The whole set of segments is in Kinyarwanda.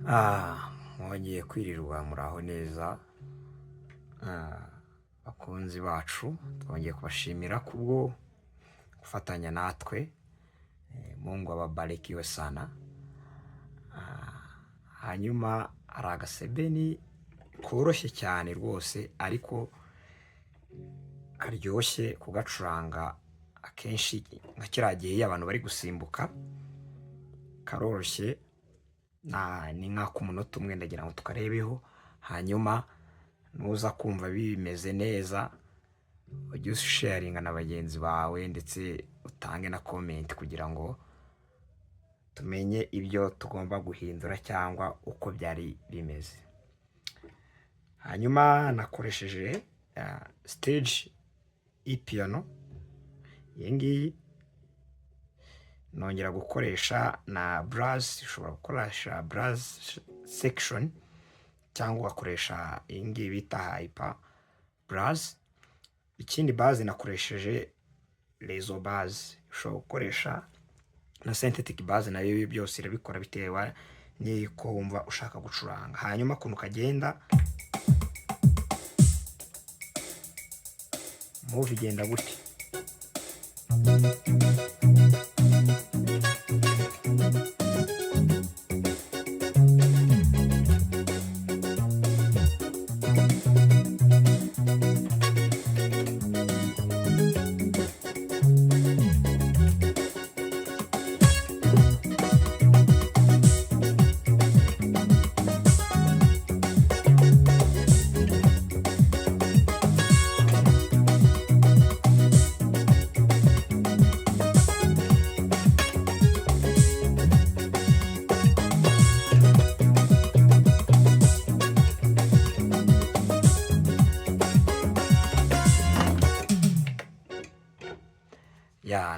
Mwongeye kwirirwa muraho neza bakunzi bacu, twongeye kubashimira kubwo gufatanya natwe. Mungu ababarikiwe sana. Hanyuma hari agasebeni koroshye cyane rwose, ariko karyoshye kugacuranga akenshi nka kiriya gihe abantu bari gusimbuka. Karoroshye, ni nk'ak'umunota umwe, ndagira ngo tukarebeho, hanyuma nuza kumva bimeze neza ujye usharinga na bagenzi bawe, ndetse utange na comment kugira ngo tumenye ibyo tugomba guhindura cyangwa uko byari bimeze. Hanyuma nakoresheje stage piano, iyi ngiyi nongera gukoresha na brass. Ushobora gukoresha brass section cyangwa ugakoresha iyi ngiyi bita hyper brass. Ikindi base nakoresheje rezo base. Ushobora gukoresha na synthetic base, nayo byose irabikora bitewe n'iko wumva ushaka gucuranga. Hanyuma kuntu kagenda move igenda gute.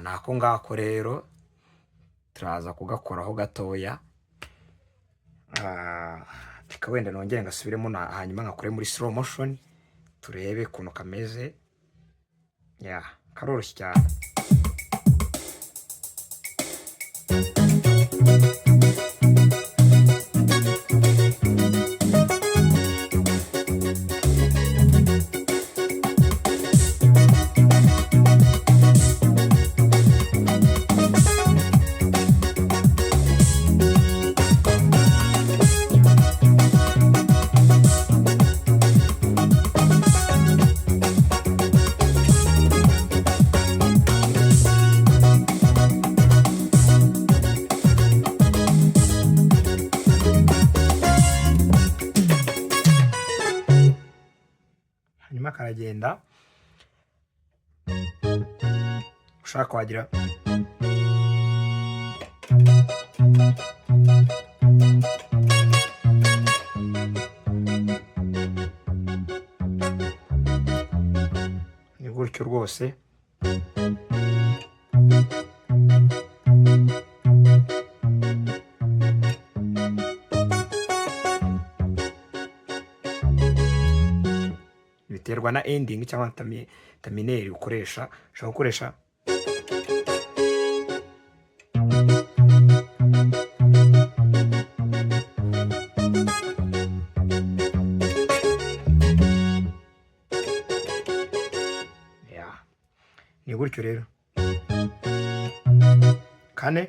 Nako ngako rero turaza kugakoraho gatoya. Reka wenda nongere ngasubiremo hanyuma ngakore muri slow motion turebe kuntu kameze. Karoroshye cyane. Hanyuma karagenda, ushaka wagira ni gutyo rwose. Biterwa na ending cyangwa terminal ukoresha. Ushobora gukoresha ni gutyo rero. Kane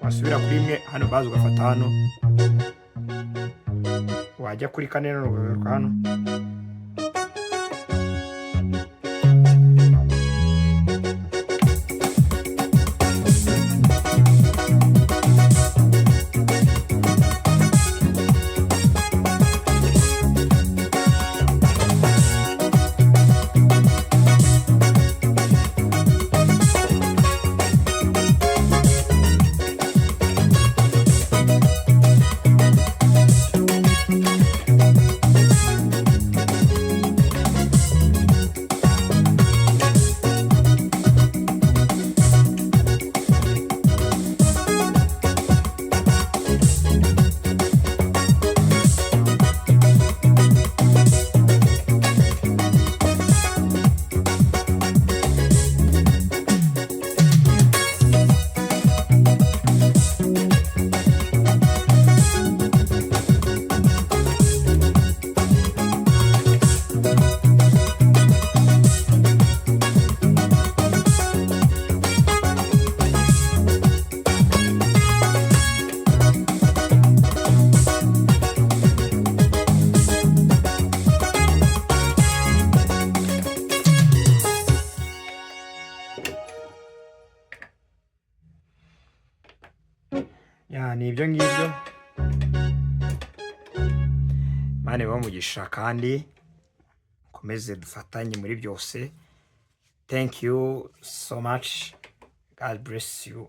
wasubira kuri imwe hano, baza ugafata hano, wajya kuri kane no ugaruka hano. ni ibyo ngibyo. Imana ibahe umugisha kandi mukomeze dufatanye muri byose. Thank you so much. God bless you.